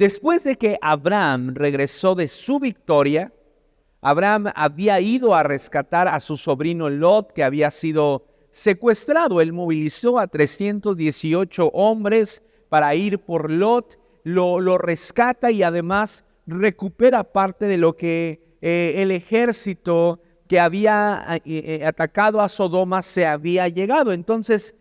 Después de que Abraham regresó de su victoria, Abraham había ido a rescatar a su sobrino Lot, que había sido secuestrado. Él movilizó a 318 hombres para ir por Lot, lo rescata y además recupera parte de lo que el ejército que había atacado a Sodoma se había llevado. Entonces,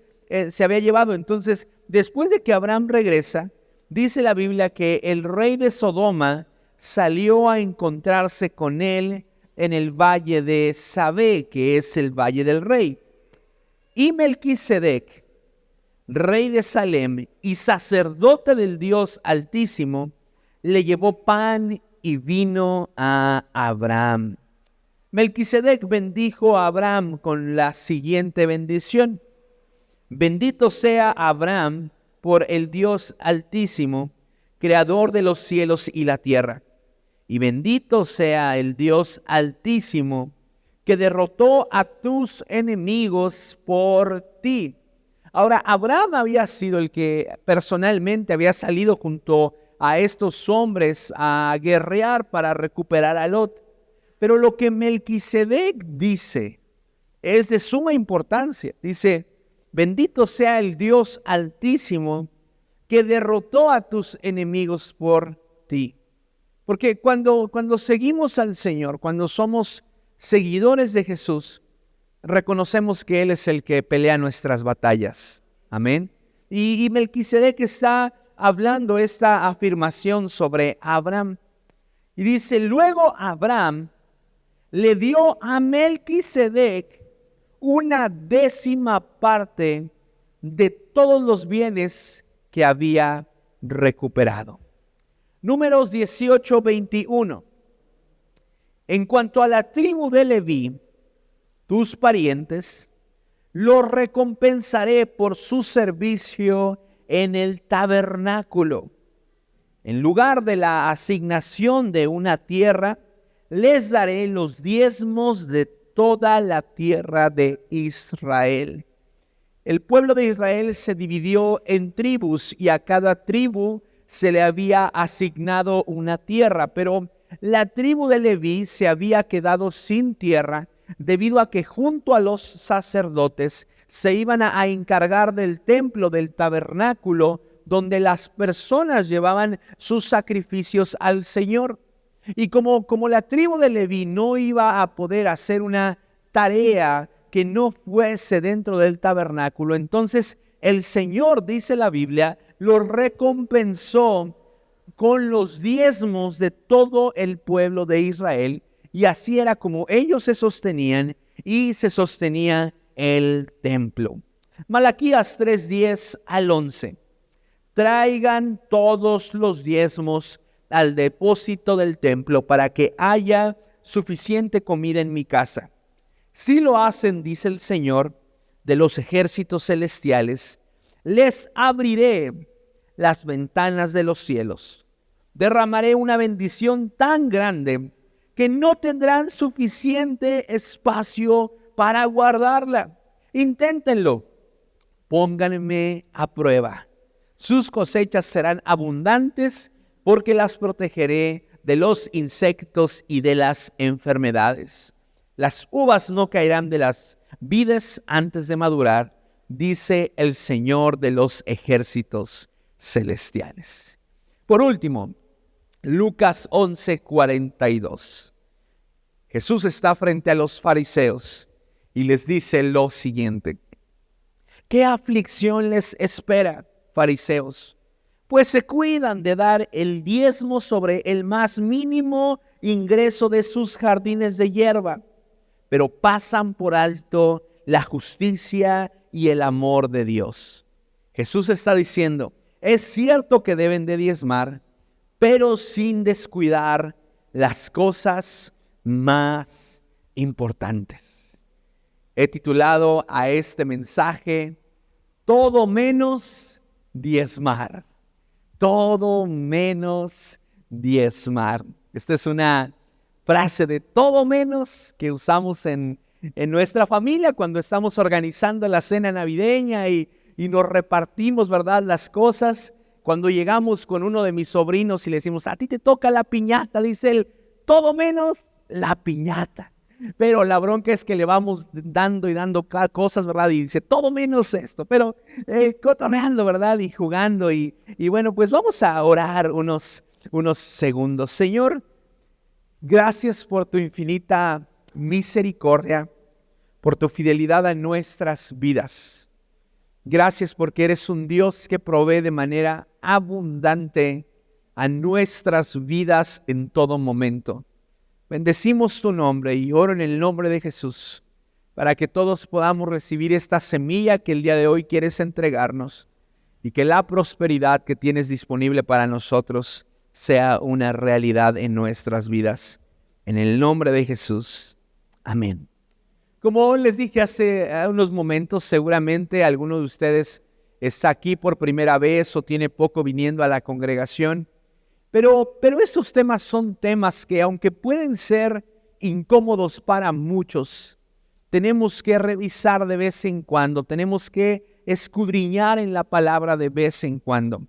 después de que Abraham regresa, dice la Biblia que el rey de Sodoma salió a encontrarse con él en el valle de Sabé, que es el valle del rey. Y Melquisedec, rey de Salem y sacerdote del Dios Altísimo, le llevó pan y vino a Abraham. Melquisedec bendijo a Abraham con la siguiente bendición: bendito sea Abraham por el Dios Altísimo, creador de los cielos y la tierra. Y bendito sea el Dios Altísimo, que derrotó a tus enemigos por ti. Ahora, Abraham había sido el que personalmente había salido junto a estos hombres a guerrear para recuperar a Lot. Pero lo que Melquisedec dice es de suma importancia. Dice: bendito sea el Dios Altísimo, que derrotó a tus enemigos por ti. Porque cuando seguimos al Señor, cuando somos seguidores de Jesús, reconocemos que Él es el que pelea nuestras batallas. Amén. Y Melquisedec está hablando esta afirmación sobre Abraham. Y dice: luego Abraham le dio a Melquisedec una 10ª parte de todos los bienes que había recuperado. Números 18:21. En cuanto a la tribu de Leví, tus parientes, los recompensaré por su servicio en el tabernáculo. En lugar de la asignación de una tierra, les daré los diezmos de toda la tierra de Israel. El pueblo de Israel se dividió en tribus y a cada tribu se le había asignado una tierra, pero la tribu de Leví se había quedado sin tierra debido a que junto a los sacerdotes se iban a encargar del templo, del tabernáculo, donde las personas llevaban sus sacrificios al Señor. Y como la tribu de Leví no iba a poder hacer una tarea que no fuese dentro del tabernáculo, entonces el Señor, dice la Biblia, los recompensó con los diezmos de todo el pueblo de Israel, y así era como ellos se sostenían y se sostenía el templo. Malaquías 3:10 al 11. Traigan todos los diezmos al depósito del templo para que haya suficiente comida en mi casa. Si lo hacen, dice el Señor de los ejércitos celestiales, les abriré las ventanas de los cielos. Derramaré una bendición tan grande que no tendrán suficiente espacio para guardarla. Inténtenlo. Pónganme a prueba. Sus cosechas serán abundantes porque las protegeré de los insectos y de las enfermedades. Las uvas no caerán de las vides antes de madurar, dice el Señor de los ejércitos celestiales. Por último, Lucas 11:42. Jesús está frente a los fariseos y les dice lo siguiente: ¿qué aflicción les espera, fariseos? Pues se cuidan de dar el diezmo sobre el más mínimo ingreso de sus jardines de hierba, pero pasan por alto la justicia y el amor de Dios. Jesús está diciendo: es cierto que deben de diezmar, pero sin descuidar las cosas más importantes. He titulado a este mensaje: todo menos diezmar. Todo menos diezmar. Esta es una frase de todo menos que usamos en nuestra familia cuando estamos organizando la cena navideña y nos repartimos, ¿verdad?, las cosas. cuando llegamos con uno de mis sobrinos y le decimos, a ti te toca la piñata, dice él, todo menos la piñata. Pero la bronca es que le vamos dando y dando cosas, ¿verdad? Y dice, todo menos esto, pero cotorreando, ¿verdad? Y jugando. Y bueno, pues vamos a orar unos segundos. Señor, gracias por tu infinita misericordia, por tu fidelidad a nuestras vidas. Gracias porque eres un Dios que provee de manera abundante a nuestras vidas en todo momento. Bendecimos tu nombre y oro en el nombre de Jesús para que todos podamos recibir esta semilla que el día de hoy quieres entregarnos y que la prosperidad que tienes disponible para nosotros sea una realidad en nuestras vidas. En el nombre de Jesús. Amén. Como les dije hace unos momentos, seguramente alguno de ustedes está aquí por primera vez o tiene poco viniendo a la congregación. Pero estos temas son temas que, aunque pueden ser incómodos para muchos, tenemos que revisar de vez en cuando, tenemos que escudriñar en la palabra de vez en cuando.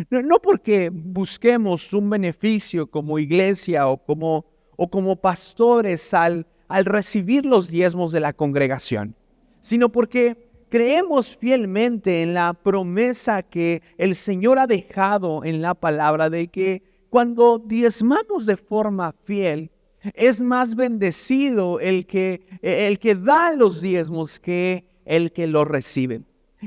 No porque busquemos un beneficio como iglesia o como pastores al recibir los diezmos de la congregación, sino porque creemos fielmente en la promesa que el Señor ha dejado en la palabra de que cuando diezmamos de forma fiel, es más bendecido el que da los diezmos que el que los recibe.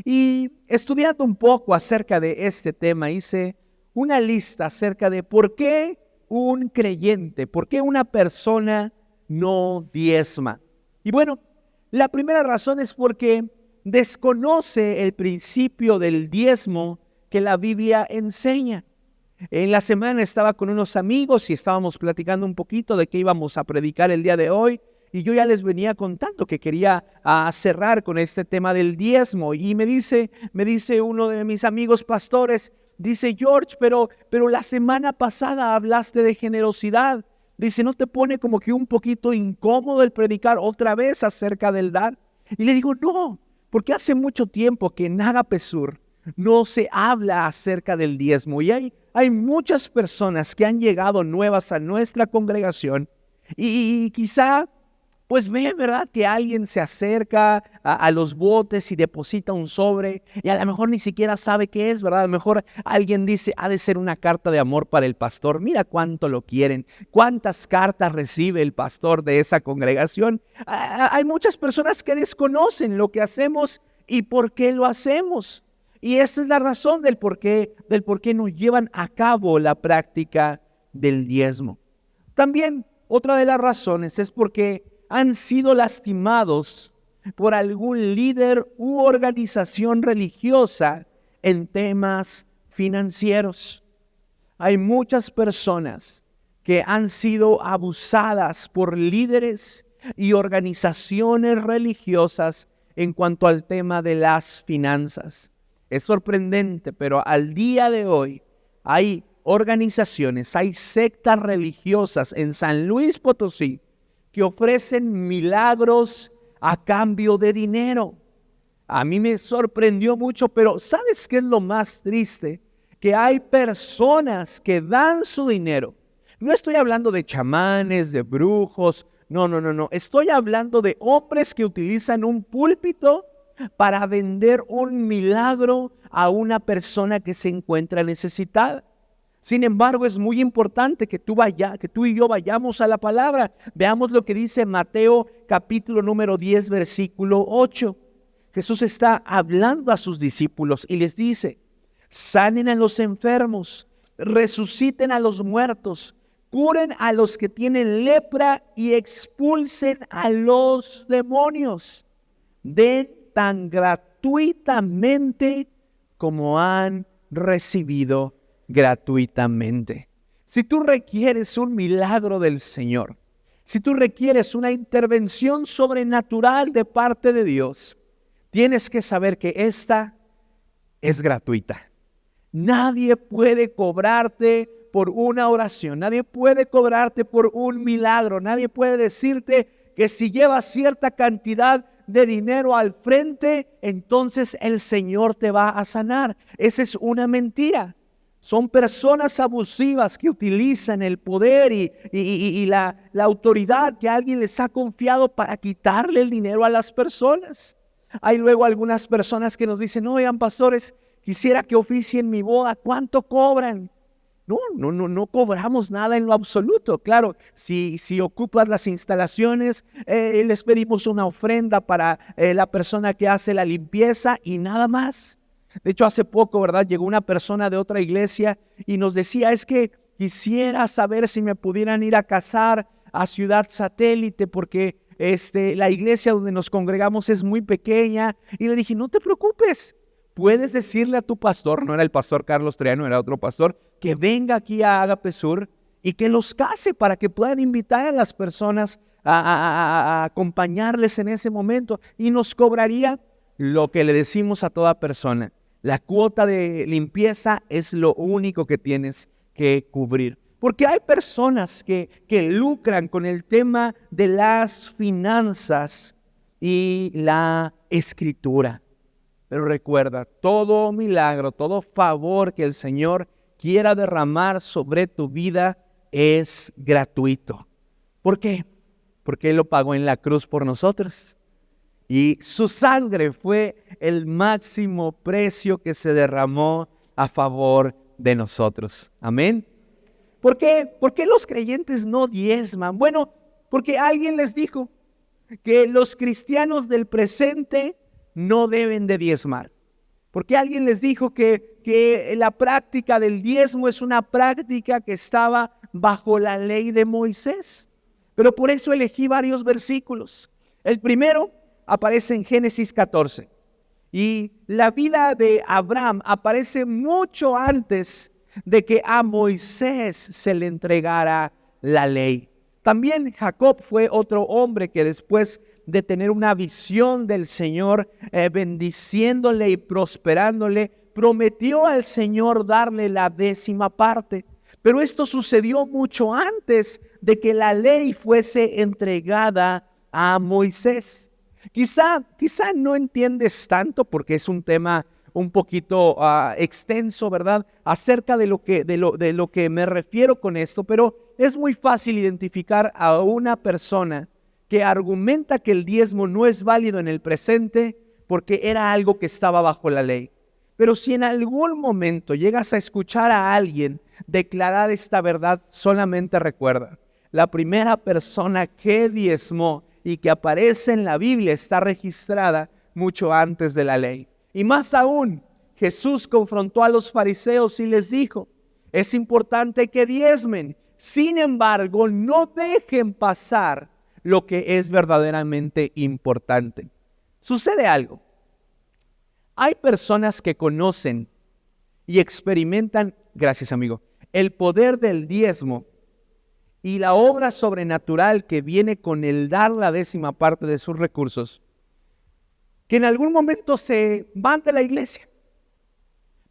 Y estudiando un poco acerca de este tema, hice una lista acerca de por qué un creyente, por qué una persona no diezma. Y bueno, la primera razón es porque desconoce el principio del diezmo que la Biblia enseña. En la semana estaba con unos amigos y estábamos platicando un poquito de qué íbamos a predicar el día de hoy. Y yo ya les venía contando que quería cerrar con este tema del diezmo. Y me dice uno de mis amigos pastores, dice, George, pero la semana pasada hablaste de generosidad. Dice, ¿no te pone como que un poquito incómodo el predicar otra vez acerca del dar? Y le digo, no, porque hace mucho tiempo que en Agape Sur no se habla acerca del diezmo. Y hay muchas personas que han llegado nuevas a nuestra congregación y quizá pues ve, ¿verdad? Que alguien se acerca a los botes y deposita un sobre y a lo mejor ni siquiera sabe qué es, ¿verdad? A lo mejor alguien dice, ha de ser una carta de amor para el pastor. Mira cuánto lo quieren, cuántas cartas recibe el pastor de esa congregación. Hay muchas personas que desconocen lo que hacemos y por qué lo hacemos. Y esa es la razón del por qué nos llevan a cabo la práctica del diezmo. También otra de las razones es porque han sido lastimados por algún líder u organización religiosa en temas financieros. Hay muchas personas que han sido abusadas por líderes y organizaciones religiosas en cuanto al tema de las finanzas. Es sorprendente, pero al día de hoy hay organizaciones, hay sectas religiosas en San Luis Potosí que ofrecen milagros a cambio de dinero. A mí me sorprendió mucho, pero ¿sabes qué es lo más triste? Que hay personas que dan su dinero. No estoy hablando de chamanes, de brujos, no. Estoy hablando de hombres que utilizan un púlpito para vender un milagro a una persona que se encuentra necesitada. Sin embargo, es muy importante que tú y yo vayamos a la palabra. Veamos lo que dice Mateo capítulo número 10, versículo 8. Jesús está hablando a sus discípulos y les dice, sanen a los enfermos, resuciten a los muertos, curen a los que tienen lepra y expulsen a los demonios. Den tan gratuitamente como han recibido gratuitamente. Si tú requieres un milagro del Señor, si tú requieres una intervención sobrenatural de parte de Dios, tienes que saber que esta es gratuita. Nadie puede cobrarte por una oración, nadie puede cobrarte por un milagro, nadie puede decirte que si llevas cierta cantidad de dinero al frente, entonces el Señor te va a sanar. Esa es una mentira. Son personas abusivas que utilizan el poder y la autoridad que alguien les ha confiado para quitarle el dinero a las personas. Hay luego algunas personas que nos dicen, oigan, pastores, quisiera que oficien mi boda, ¿cuánto cobran? No cobramos nada en lo absoluto. Claro, si ocupas las instalaciones, les pedimos una ofrenda para la persona que hace la limpieza y nada más. De hecho, hace poco, ¿verdad? Llegó una persona de otra iglesia y nos decía, es que quisiera saber si me pudieran ir a casar a Ciudad Satélite porque la iglesia donde nos congregamos es muy pequeña. Y le dije, no te preocupes, puedes decirle a tu pastor, no era el pastor Carlos Triano, era otro pastor, que venga aquí a Agape Sur y que los case para que puedan invitar a las personas a acompañarles en ese momento. Y nos cobraría lo que le decimos a toda persona. La cuota de limpieza es lo único que tienes que cubrir. Porque hay personas que lucran con el tema de las finanzas y la escritura. Pero recuerda, todo milagro, todo favor que el Señor quiera derramar sobre tu vida es gratuito. ¿Por qué? Porque Él lo pagó en la cruz por nosotros. Y su sangre fue el máximo precio que se derramó a favor de nosotros. Amén. ¿Por qué? ¿Por qué los creyentes no diezman? Bueno, porque alguien les dijo que los cristianos del presente no deben de diezmar. Porque alguien les dijo que la práctica del diezmo es una práctica que estaba bajo la ley de Moisés. Pero por eso elegí varios versículos. El primero aparece en Génesis 14. Y la vida de Abraham aparece mucho antes de que a Moisés se le entregara la ley. También Jacob fue otro hombre que después de tener una visión del Señor, bendiciéndole y prosperándole, prometió al Señor darle la 10ª parte. Pero esto sucedió mucho antes de que la ley fuese entregada a Moisés. Quizá no entiendes tanto porque es un tema un poquito extenso, ¿verdad? Acerca de lo que me refiero con esto, pero es muy fácil identificar a una persona que argumenta que el diezmo no es válido en el presente porque era algo que estaba bajo la ley. Pero si en algún momento llegas a escuchar a alguien declarar esta verdad, solamente recuerda, la primera persona que diezmó y que aparece en la Biblia está registrada mucho antes de la ley. Y más aún, Jesús confrontó a los fariseos y les dijo, es importante que diezmen, sin embargo, no dejen pasar lo que es verdaderamente importante. Sucede algo. Hay personas que conocen y experimentan, gracias amigo, el poder del diezmo y la obra sobrenatural que viene con el dar la 10ª parte de sus recursos, que en algún momento se van de la iglesia.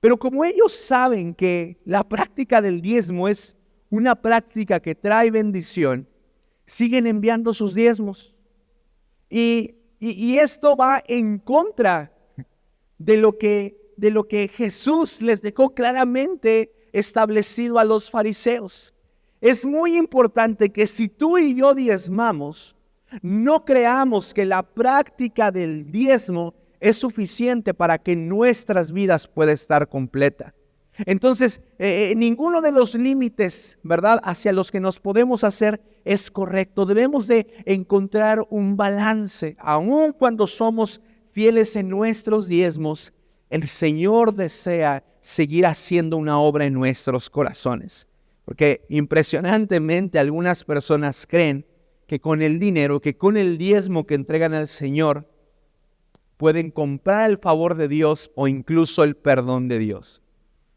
Pero como ellos saben que la práctica del diezmo es una práctica que trae bendición, siguen enviando sus diezmos. Y esto va en contra de lo que Jesús les dejó claramente establecido a los fariseos. Es muy importante que si tú y yo diezmamos, no creamos que la práctica del diezmo es suficiente para que nuestras vidas pueda estar completa. Entonces, ninguno de los límites, ¿verdad?, hacia los que nos podemos hacer es correcto. Debemos de encontrar un balance. Aun cuando somos fieles en nuestros diezmos, el Señor desea seguir haciendo una obra en nuestros corazones. Porque impresionantemente algunas personas creen que con el dinero, que con el diezmo que entregan al Señor, pueden comprar el favor de Dios o incluso el perdón de Dios.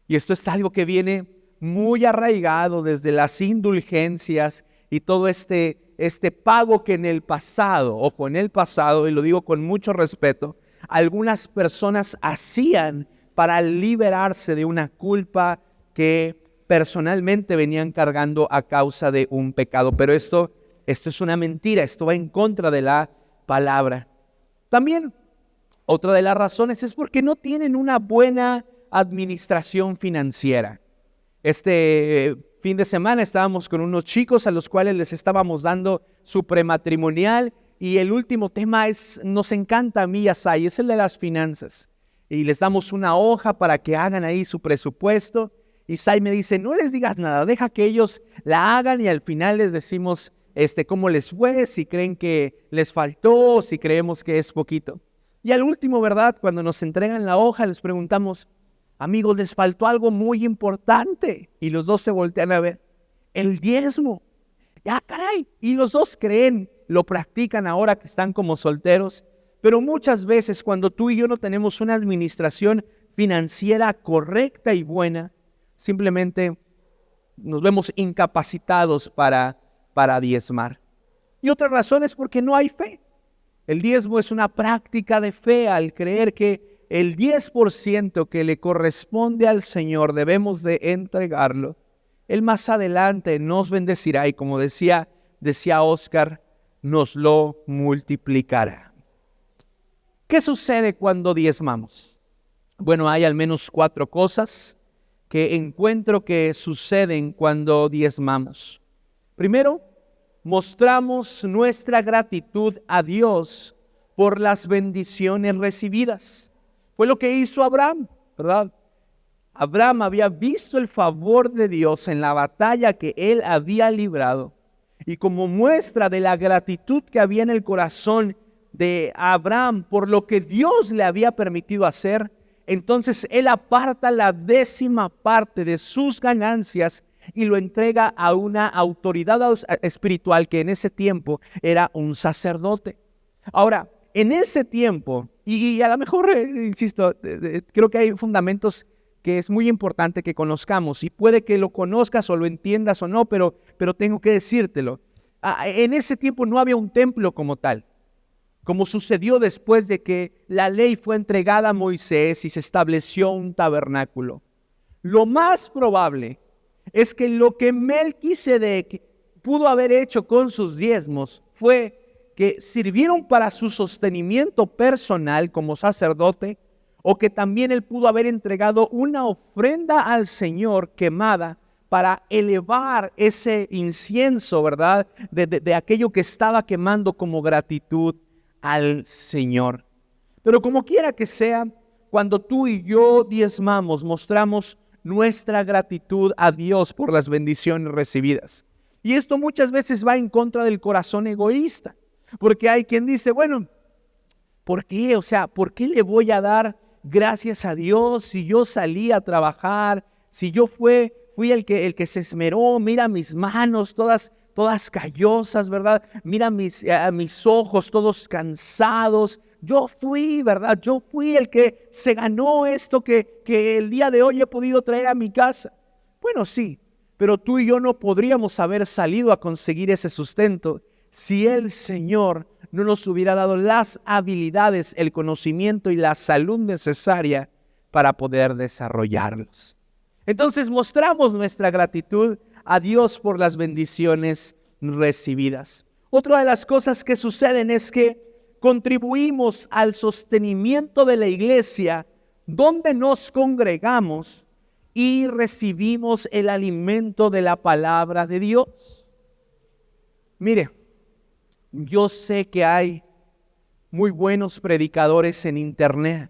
Y esto es algo que viene muy arraigado desde las indulgencias y todo este pago que en el pasado, ojo, en el pasado, y lo digo con mucho respeto, algunas personas hacían para liberarse de una culpa que personalmente venían cargando a causa de un pecado. Pero esto es una mentira, esto va en contra de la palabra. También otra de las razones es porque no tienen una buena administración financiera. Fin de semana estábamos con unos chicos a los cuales les estábamos dando su prematrimonial y el último tema nos encanta a mí y a Sai, es el de las finanzas. Y les damos una hoja para que hagan ahí su presupuesto y Sai me dice, no les digas nada, deja que ellos la hagan y al final les decimos cómo les fue, si creen que les faltó, si creemos que es poquito. Y al último, ¿verdad? Cuando nos entregan la hoja les preguntamos, amigos, les faltó algo muy importante. Y los dos se voltean a ver. El diezmo. Ya, caray. Y los dos creen, lo practican ahora que están como solteros. Pero muchas veces cuando tú y yo no tenemos una administración financiera correcta y buena, simplemente nos vemos incapacitados para diezmar. Y otra razón es porque no hay fe. El diezmo es una práctica de fe al creer que el 10% que le corresponde al Señor debemos de entregarlo. Él más adelante nos bendecirá y como decía Oscar, nos lo multiplicará. ¿Qué sucede cuando diezmamos? Bueno, hay al menos 4 cosas que encuentro que suceden cuando diezmamos. Primero, mostramos nuestra gratitud a Dios por las bendiciones recibidas. Fue lo que hizo Abraham, ¿verdad? Abraham había visto el favor de Dios en la batalla que él había librado. Y como muestra de la gratitud que había en el corazón de Abraham por lo que Dios le había permitido hacer, entonces él aparta la 10ª parte de sus ganancias y lo entrega a una autoridad espiritual que en ese tiempo era un sacerdote. Ahora, en ese tiempo, y a lo mejor, insisto, creo que hay fundamentos que es muy importante que conozcamos y puede que lo conozcas o lo entiendas o no, pero tengo que decírtelo. En ese tiempo no había un templo como tal, como sucedió después de que la ley fue entregada a Moisés y se estableció un tabernáculo. Lo más probable es que lo que Melquisedec pudo haber hecho con sus diezmos fue que sirvieron para su sostenimiento personal como sacerdote, o que también él pudo haber entregado una ofrenda al Señor quemada para elevar ese incienso, ¿verdad? De aquello que estaba quemando como gratitud al Señor. Pero como quiera que sea, cuando tú y yo diezmamos, mostramos nuestra gratitud a Dios por las bendiciones recibidas. Y esto muchas veces va en contra del corazón egoísta. Porque hay quien dice, bueno, ¿por qué? O sea, ¿por qué le voy a dar gracias a Dios si yo salí a trabajar, si yo fui el que se esmeró? Mira mis manos todas callosas, ¿verdad? Mira mis ojos todos cansados. Yo fui, ¿verdad? Yo fui el que se ganó esto que el día de hoy he podido traer a mi casa. Bueno, sí, pero tú y yo no podríamos haber salido a conseguir ese sustento si el Señor no nos hubiera dado las habilidades, el conocimiento y la salud necesaria para poder desarrollarlos. Entonces mostramos nuestra gratitud a Dios por las bendiciones recibidas. Otra de las cosas que suceden es que contribuimos al sostenimiento de la iglesia donde nos congregamos y recibimos el alimento de la palabra de Dios. Mire, yo sé que hay muy buenos predicadores en internet,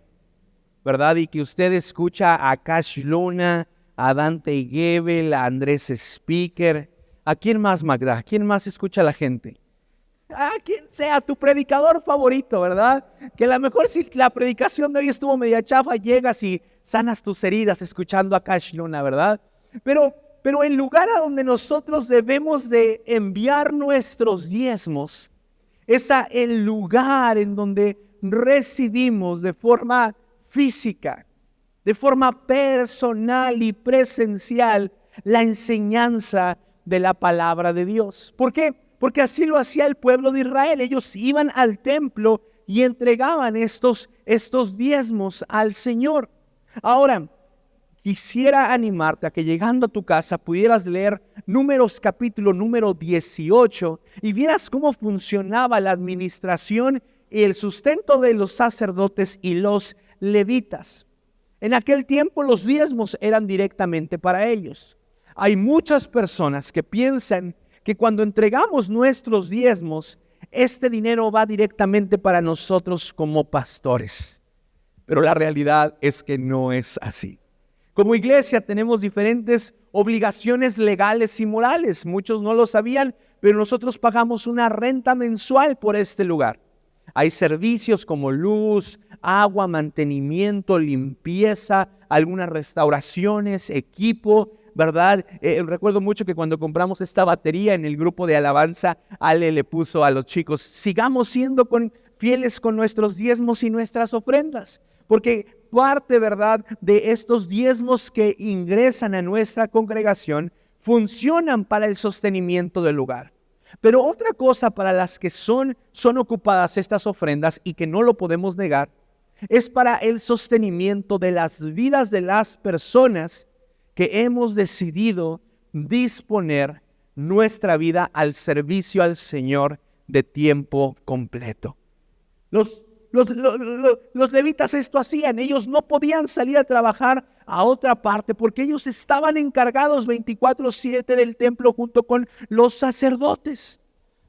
¿verdad? Y que usted escucha a Cash Luna, a Dante Gebel, a Andrés Speaker. ¿A quién más, Magda? ¿A quién más escucha la gente? A quien sea tu predicador favorito, ¿verdad? Que a lo mejor si la predicación de hoy estuvo media chafa, llegas y sanas tus heridas escuchando a Cash Luna, ¿verdad? Pero el lugar a donde nosotros debemos de enviar nuestros diezmos es el lugar en donde recibimos de forma física, de forma personal y presencial la enseñanza de la palabra de Dios. ¿Por qué? Porque así lo hacía el pueblo de Israel. Ellos iban al templo y entregaban estos diezmos al Señor. Ahora, quisiera animarte a que llegando a tu casa pudieras leer Números capítulo número 18 y vieras cómo funcionaba la administración y el sustento de los sacerdotes y los levitas. En aquel tiempo los diezmos eran directamente para ellos. Hay muchas personas que piensan que cuando entregamos nuestros diezmos, este dinero va directamente para nosotros como pastores. Pero la realidad es que no es así. Como iglesia tenemos diferentes obligaciones legales y morales. Muchos no lo sabían, pero nosotros pagamos una renta mensual por este lugar. Hay servicios como luz, agua, mantenimiento, limpieza, algunas restauraciones, equipo, ¿verdad? Recuerdo mucho que cuando compramos esta batería en el grupo de alabanza, Ale le puso a los chicos, sigamos siendo fieles con nuestros diezmos y nuestras ofrendas, porque parte, ¿verdad?, de estos diezmos que ingresan a nuestra congregación funcionan para el sostenimiento del lugar. Pero otra cosa para las que son ocupadas estas ofrendas y que no lo podemos negar, es para el sostenimiento de las vidas de las personas que hemos decidido disponer nuestra vida al servicio al Señor de tiempo completo. Los levitas esto hacían, ellos no podían salir a trabajar a otra parte porque ellos estaban encargados 24/7 del templo junto con los sacerdotes,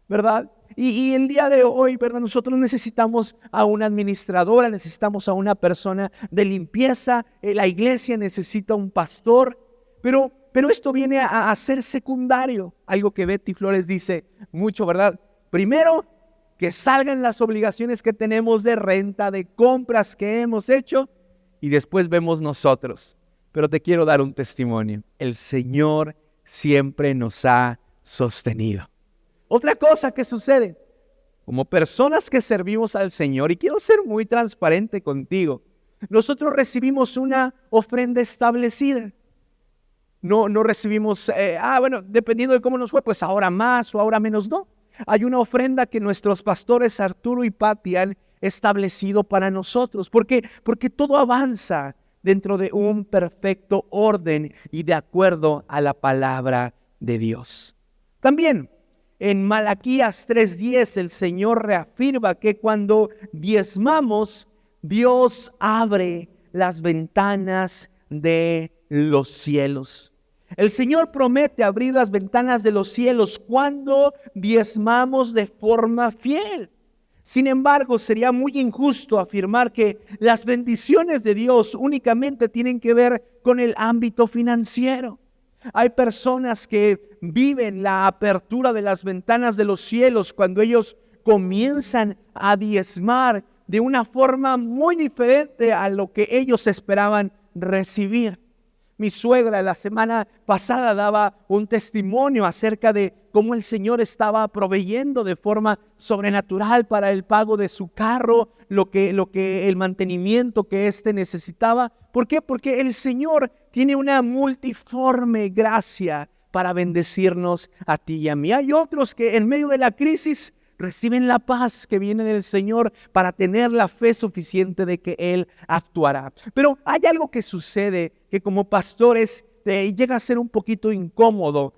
¿verdad? Y el día de hoy, ¿verdad? Nosotros necesitamos a una administradora, necesitamos a una persona de limpieza, la iglesia necesita un pastor, pero esto viene a ser secundario, algo que Betty Flores dice mucho, ¿verdad? Primero, que salgan las obligaciones que tenemos de renta, de compras que hemos hecho, y después vemos nosotros. Pero te quiero dar un testimonio. El Señor siempre nos ha sostenido. Otra cosa que sucede, como personas que servimos al Señor, y quiero ser muy transparente contigo, nosotros recibimos una ofrenda establecida. No recibimos, dependiendo de cómo nos fue, pues ahora más o ahora menos, no. Hay una ofrenda que nuestros pastores Arturo y Pati han establecido para nosotros. ¿Por qué? Porque todo avanza dentro de un perfecto orden y de acuerdo a la palabra de Dios. También en Malaquías 3:10 el Señor reafirma que cuando diezmamos, Dios abre las ventanas de los cielos. El Señor promete abrir las ventanas de los cielos cuando diezmamos de forma fiel. Sin embargo, sería muy injusto afirmar que las bendiciones de Dios únicamente tienen que ver con el ámbito financiero. Hay personas que viven la apertura de las ventanas de los cielos cuando ellos comienzan a diezmar de una forma muy diferente a lo que ellos esperaban recibir. Mi suegra la semana pasada daba un testimonio acerca de cómo el Señor estaba proveyendo de forma sobrenatural para el pago de su carro, el mantenimiento que éste necesitaba. ¿Por qué? Porque el Señor tiene una multiforme gracia para bendecirnos a ti y a mí. Hay otros que en medio de la crisis reciben la paz que viene del Señor para tener la fe suficiente de que Él actuará. Pero hay algo que sucede que como pastores llega a ser un poquito incómodo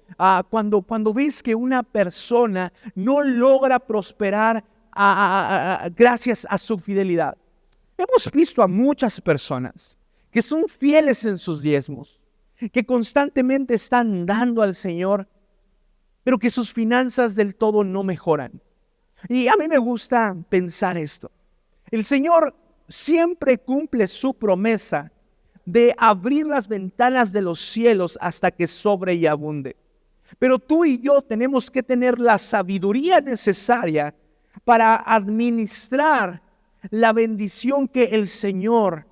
cuando ves que una persona no logra prosperar gracias a su fidelidad. Hemos visto a muchas personas que son fieles en sus diezmos, que constantemente están dando al Señor, pero que sus finanzas del todo no mejoran. Y a mí me gusta pensar esto. El Señor siempre cumple su promesa de abrir las ventanas de los cielos hasta que sobre y abunde. Pero tú y yo tenemos que tener la sabiduría necesaria para administrar la bendición que el Señor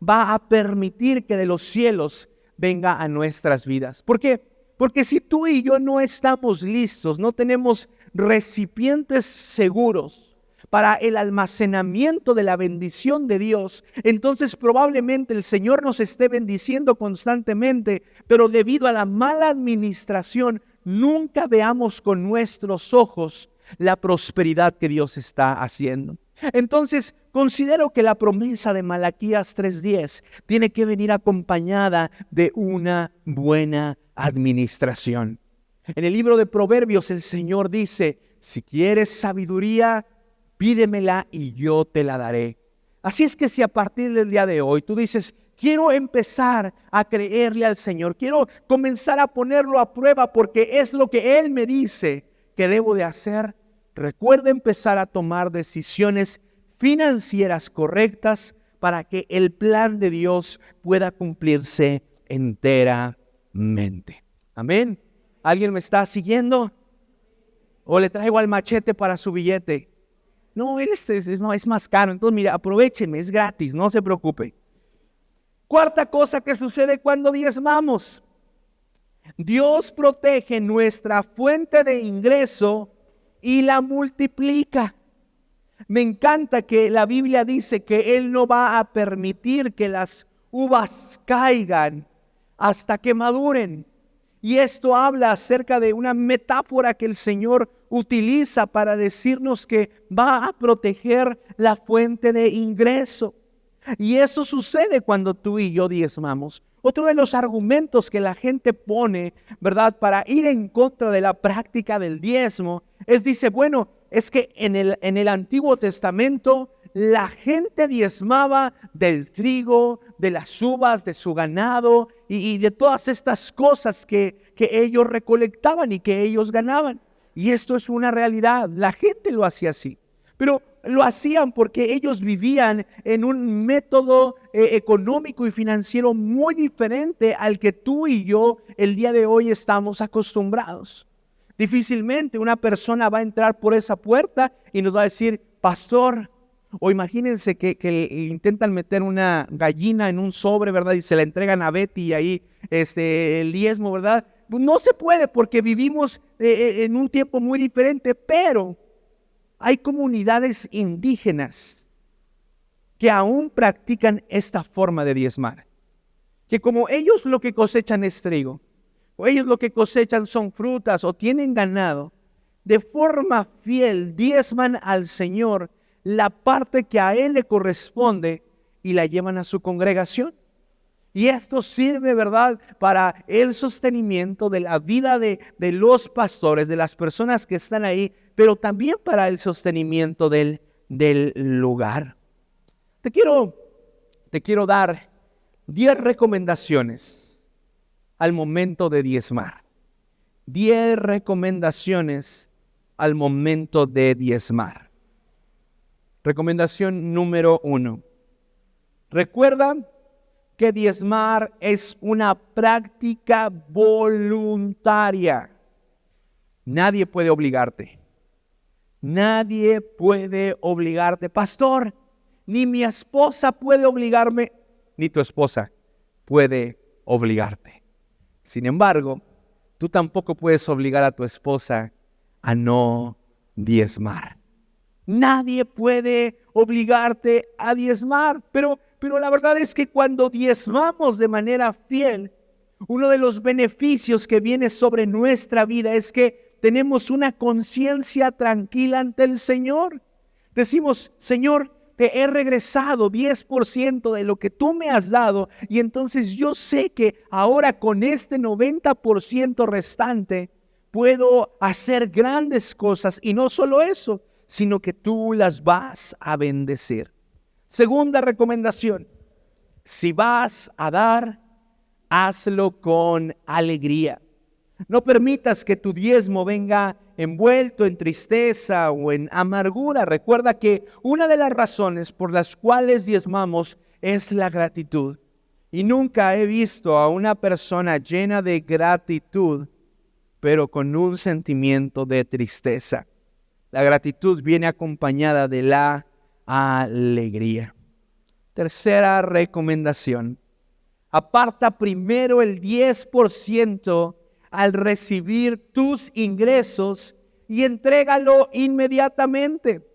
va a permitir que de los cielos venga a nuestras vidas. ¿Por qué? Porque si tú y yo no estamos listos, no tenemos recipientes seguros para el almacenamiento de la bendición de Dios, entonces probablemente el Señor nos esté bendiciendo constantemente, pero debido a la mala administración, nunca veamos con nuestros ojos la prosperidad que Dios está haciendo. Entonces, considero que la promesa de Malaquías 3:10 tiene que venir acompañada de una buena administración. En el libro de Proverbios el Señor dice, si quieres sabiduría, pídemela y yo te la daré. Así es que si a partir del día de hoy tú dices, quiero empezar a creerle al Señor. Quiero comenzar a ponerlo a prueba porque es lo que Él me dice que debo de hacer. Recuerda empezar a tomar decisiones financieras correctas para que el plan de Dios pueda cumplirse enteramente. Amén. ¿Alguien me está siguiendo? ¿O le traigo al machete para su billete? No, es más caro. Entonces, mira, aprovecheme, es gratis, no se preocupe. Cuarta cosa que sucede cuando diezmamos. Dios protege nuestra fuente de ingreso y la multiplica. Me encanta que la Biblia dice que Él no va a permitir que las uvas caigan hasta que maduren. Y esto habla acerca de una metáfora que el Señor utiliza para decirnos que va a proteger la fuente de ingreso. Y eso sucede cuando tú y yo diezmamos. Otro de los argumentos que la gente pone, ¿verdad?, para ir en contra de la práctica del diezmo, dice, bueno, es que en el Antiguo Testamento la gente diezmaba del trigo, de las uvas, de su ganado y de todas estas cosas que ellos recolectaban y que ellos ganaban. Y esto es una realidad, la gente lo hacía así. Pero lo hacían porque ellos vivían en un método económico y financiero muy diferente al que tú y yo el día de hoy estamos acostumbrados. Difícilmente una persona va a entrar por esa puerta y nos va a decir, pastor, o imagínense que intentan meter una gallina en un sobre, ¿verdad? Y se la entregan a Betty y ahí el diezmo, ¿verdad? No se puede porque vivimos en un tiempo muy diferente, pero hay comunidades indígenas que aún practican esta forma de diezmar. Que como ellos lo que cosechan es trigo, o ellos lo que cosechan son frutas o tienen ganado, de forma fiel diezman al Señor la parte que a Él le corresponde y la llevan a su congregación. Y esto sirve, ¿verdad?, para el sostenimiento de la vida de los pastores, de las personas que están ahí, pero también para el sostenimiento del lugar. Te quiero dar 10 recomendaciones al momento de diezmar. 10 recomendaciones al momento de diezmar. Recomendación número 1. Recuerda que diezmar es una práctica voluntaria. Nadie puede obligarte. Nadie puede obligarte. Pastor, ni mi esposa puede obligarme, ni tu esposa puede obligarte. Sin embargo, tú tampoco puedes obligar a tu esposa a no diezmar. Nadie puede obligarte a diezmar, pero la verdad es que cuando diezmamos de manera fiel, uno de los beneficios que viene sobre nuestra vida es que tenemos una conciencia tranquila ante el Señor. Decimos, Señor, te he regresado 10% de lo que tú me has dado y entonces yo sé que ahora con este 90% restante puedo hacer grandes cosas y no solo eso, sino que tú las vas a bendecir. Segunda recomendación, si vas a dar, hazlo con alegría. No permitas que tu diezmo venga envuelto en tristeza o en amargura. Recuerda que una de las razones por las cuales diezmamos es la gratitud. Y nunca he visto a una persona llena de gratitud, pero con un sentimiento de tristeza. La gratitud viene acompañada de la alegría. Tercera recomendación. Aparta primero el 10% al recibir tus ingresos y entrégalo inmediatamente.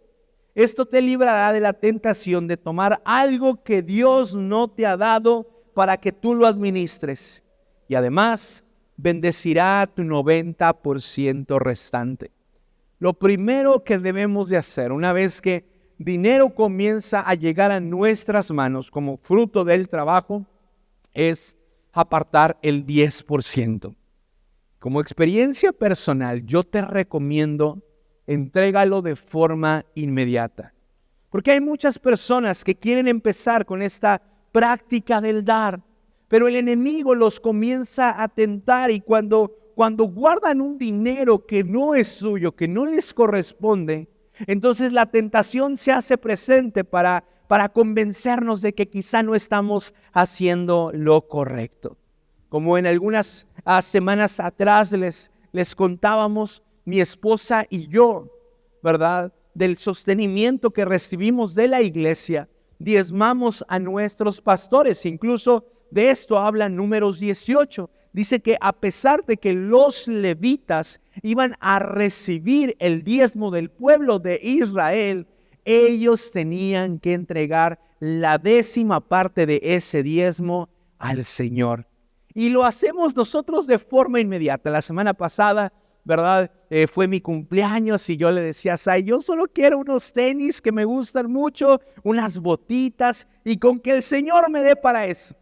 Esto te librará de la tentación de tomar algo que Dios no te ha dado para que tú lo administres. Y además, bendecirá tu 90% restante. Lo primero que debemos de hacer una vez que dinero comienza a llegar a nuestras manos como fruto del trabajo es apartar el 10%. Como experiencia personal, yo te recomiendo entrégalo de forma inmediata. Porque hay muchas personas que quieren empezar con esta práctica del dar. Pero el enemigo los comienza a tentar y cuando guardan un dinero que no es suyo, que no les corresponde, entonces la tentación se hace presente para convencernos de que quizá no estamos haciendo lo correcto. Como en algunas semanas atrás les contábamos, mi esposa y yo, ¿verdad? Del sostenimiento que recibimos de la iglesia, diezmamos a nuestros pastores. Incluso de esto habla Números 18. Dice que a pesar de que los levitas iban a recibir el diezmo del pueblo de Israel, ellos tenían que entregar la 10ª parte de ese diezmo al Señor. Y lo hacemos nosotros de forma inmediata. La semana pasada, ¿verdad? Fue mi cumpleaños y yo le decía a Sai, yo solo quiero unos tenis que me gustan mucho, unas botitas y con que el Señor me dé para eso.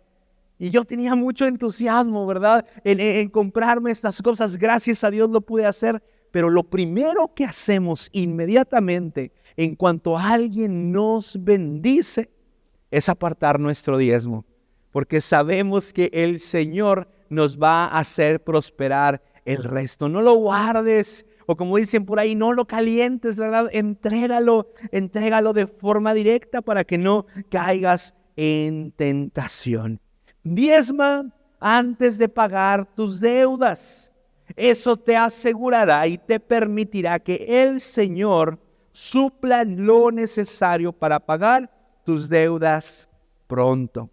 Y yo tenía mucho entusiasmo, ¿verdad? En comprarme estas cosas. Gracias a Dios lo pude hacer. Pero lo primero que hacemos inmediatamente en cuanto alguien nos bendice es apartar nuestro diezmo. Porque sabemos que el Señor nos va a hacer prosperar el resto. No lo guardes, o como dicen por ahí, no lo calientes, ¿verdad? Entrégalo de forma directa para que no caigas en tentación. Diezma antes de pagar tus deudas. Eso te asegurará y te permitirá que el Señor supla lo necesario para pagar tus deudas pronto.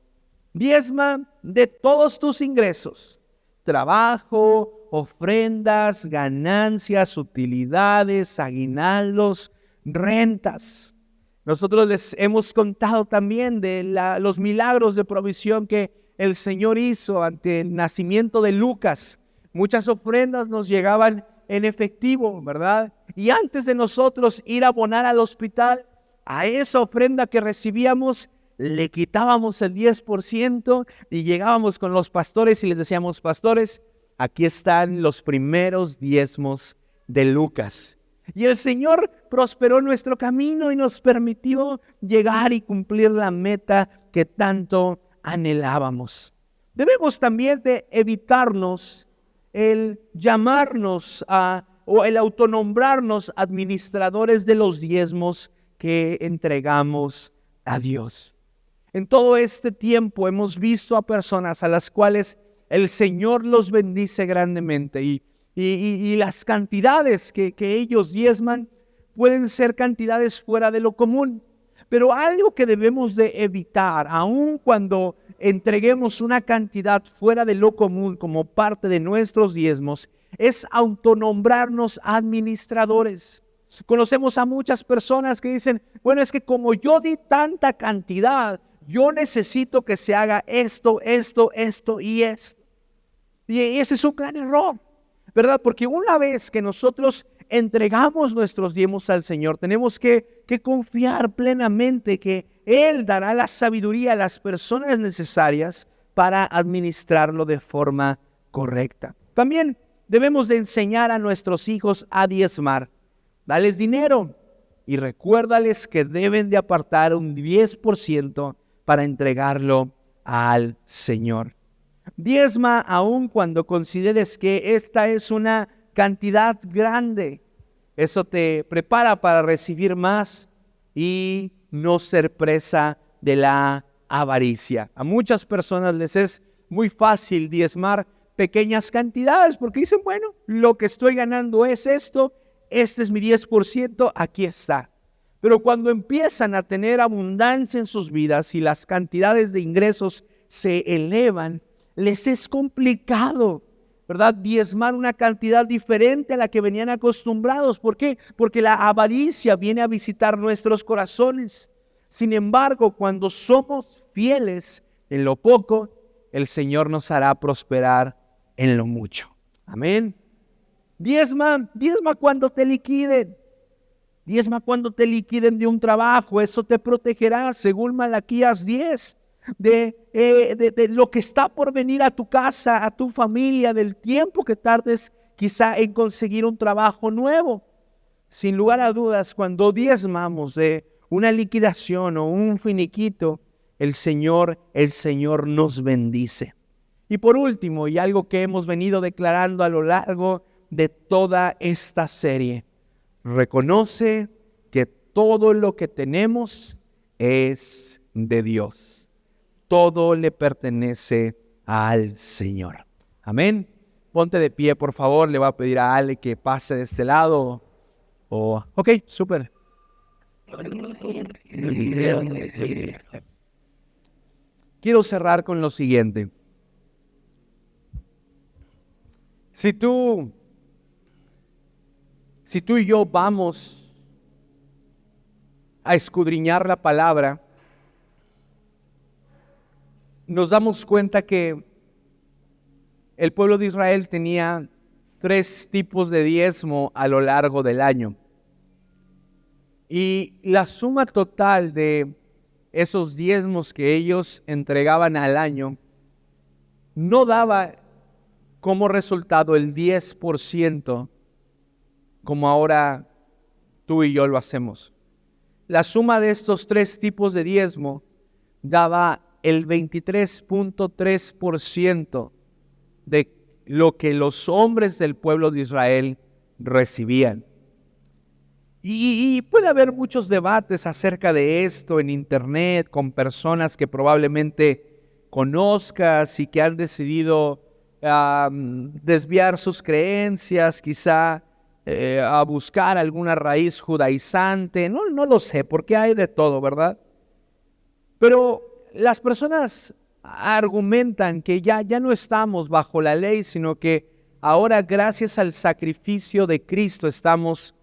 Diezma de todos tus ingresos, trabajo, ofrendas, ganancias, utilidades, aguinaldos, rentas. Nosotros les hemos contado también de los milagros de provisión que el Señor hizo ante el nacimiento de Lucas. Muchas ofrendas nos llegaban en efectivo, ¿verdad? Y antes de nosotros ir a abonar al hospital, a esa ofrenda que recibíamos, le quitábamos el 10% y llegábamos con los pastores y les decíamos, pastores, aquí están los primeros diezmos de Lucas. Y el Señor prosperó nuestro camino y nos permitió llegar y cumplir la meta que tanto anhelábamos. Debemos también de evitarnos el llamarnos o el autonombrarnos administradores de los diezmos que entregamos a Dios. En todo este tiempo hemos visto a personas a las cuales el Señor los bendice grandemente y las cantidades que ellos diezman pueden ser cantidades fuera de lo común. Pero algo que debemos de evitar, aun cuando entreguemos una cantidad fuera de lo común como parte de nuestros diezmos, es autonombrarnos administradores. Conocemos a muchas personas que dicen, bueno, es que como yo di tanta cantidad, yo necesito que se haga esto y esto. Y ese es un gran error, ¿verdad? Porque una vez que nosotros entregamos nuestros diezmos al Señor, tenemos que confiar plenamente que Él dará la sabiduría a las personas necesarias para administrarlo de forma correcta. También debemos de enseñar a nuestros hijos a diezmar. Dales dinero y recuérdales que deben de apartar un 10% para entregarlo al Señor. Diezma aun cuando consideres que esta es una cantidad grande. Eso te prepara para recibir más y no ser presa de la avaricia. A muchas personas les es muy fácil diezmar pequeñas cantidades porque dicen, bueno, lo que estoy ganando es esto, este es mi 10%, aquí está. Pero cuando empiezan a tener abundancia en sus vidas y las cantidades de ingresos se elevan, les es complicado, ¿verdad? Diezmar una cantidad diferente a la que venían acostumbrados. ¿Por qué? Porque la avaricia viene a visitar nuestros corazones. Sin embargo, cuando somos fieles en lo poco, el Señor nos hará prosperar en lo mucho. Amén. Diezma cuando te liquiden. Diezma cuando te liquiden de un trabajo. Eso te protegerá, según Malaquías 10. De lo que está por venir a tu casa, a tu familia, del tiempo que tardes quizá en conseguir un trabajo nuevo. Sin lugar a dudas, cuando diezmamos de una liquidación o un finiquito, el Señor nos bendice. Y por último, y algo que hemos venido declarando a lo largo de toda esta serie, reconoce que todo lo que tenemos es de Dios. Todo le pertenece al Señor. Amén. Ponte de pie, por favor. Le voy a pedir a Ale que pase de este lado. Ok, súper. Quiero cerrar con lo siguiente. Si tú y yo vamos a escudriñar la palabra, nos damos cuenta que el pueblo de Israel tenía 3 tipos de diezmo a lo largo del año. Y la suma total de esos diezmos que ellos entregaban al año no daba como resultado el 10% como ahora tú y yo lo hacemos. La suma de estos 3 tipos de diezmo daba el 23.3% de lo que los hombres del pueblo de Israel recibían. Y puede haber muchos debates acerca de esto en internet con personas que probablemente conozcas y que han decidido desviar sus creencias, quizá a buscar alguna raíz judaizante. No lo sé, porque hay de todo, ¿verdad? Pero las personas argumentan que ya no estamos bajo la ley, sino que ahora gracias al sacrificio de Cristo estamos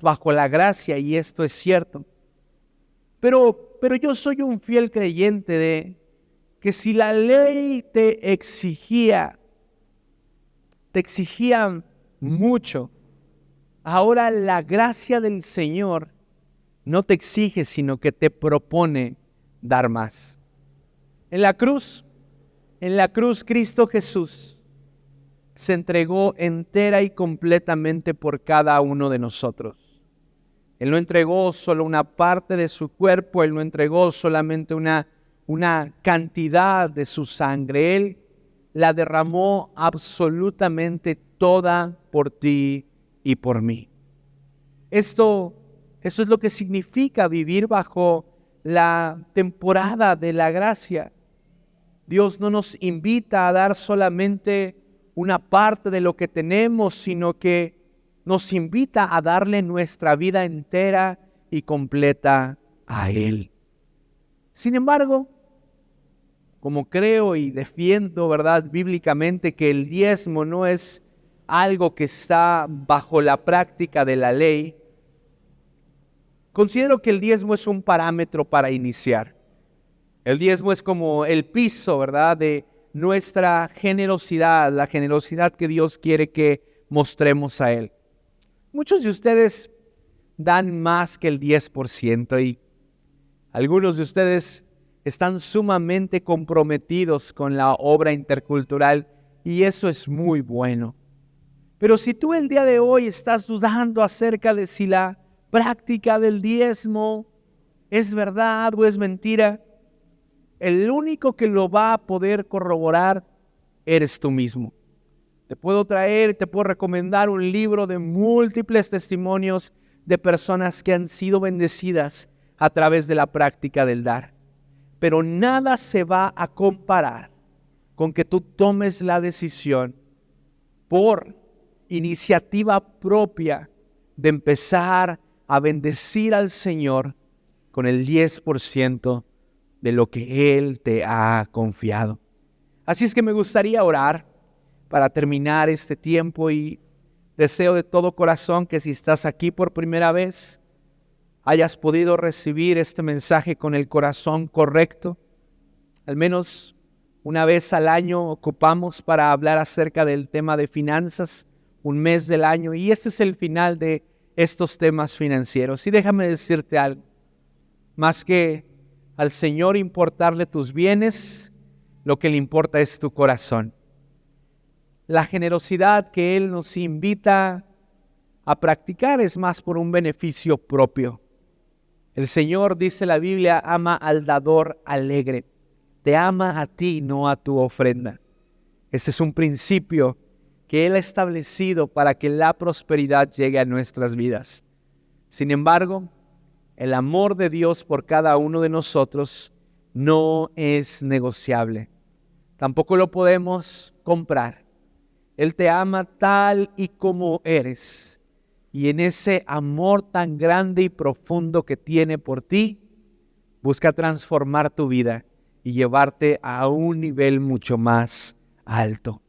bajo la gracia, y esto es cierto. Pero yo soy un fiel creyente de que si la ley te exigía mucho, ahora la gracia del Señor no te exige, sino que te propone dar más. En la cruz, Cristo Jesús se entregó entera y completamente por cada uno de nosotros. Él no entregó solo una parte de su cuerpo, Él no entregó solamente una cantidad de su sangre. Él la derramó absolutamente toda por ti y por mí. Eso es lo que significa vivir bajo la temporada de la gracia. Dios no nos invita a dar solamente una parte de lo que tenemos, sino que nos invita a darle nuestra vida entera y completa a Él. Sin embargo, como creo y defiendo, ¿verdad?, bíblicamente, que el diezmo no es algo que está bajo la práctica de la ley, considero que el diezmo es un parámetro para iniciar. El diezmo es como el piso, ¿verdad?, de nuestra generosidad, la generosidad que Dios quiere que mostremos a Él. Muchos de ustedes dan más que el 10% y algunos de ustedes están sumamente comprometidos con la obra intercultural, y eso es muy bueno. Pero si tú el día de hoy estás dudando acerca de si la práctica del diezmo es verdad o es mentira, el único que lo va a poder corroborar eres tú mismo. Te puedo recomendar un libro de múltiples testimonios de personas que han sido bendecidas a través de la práctica del dar. Pero nada se va a comparar con que tú tomes la decisión por iniciativa propia de empezar a bendecir al Señor con el 10% de lo que Él te ha confiado. Así es que me gustaría orar para terminar este tiempo, y deseo de todo corazón que si estás aquí por primera vez, hayas podido recibir este mensaje con el corazón correcto. Al menos una vez al año ocupamos para hablar acerca del tema de finanzas, un mes del año, y este es el final de estos temas financieros. Y déjame decirte algo, más que al Señor importarle tus bienes, lo que le importa es tu corazón. La generosidad que Él nos invita a practicar es más por un beneficio propio. El Señor, dice la Biblia, ama al dador alegre. Te ama a ti, no a tu ofrenda. Ese es un principio que Él ha establecido para que la prosperidad llegue a nuestras vidas. Sin embargo, el amor de Dios por cada uno de nosotros no es negociable. Tampoco lo podemos comprar. Él te ama tal y como eres. Y en ese amor tan grande y profundo que tiene por ti, busca transformar tu vida y llevarte a un nivel mucho más alto.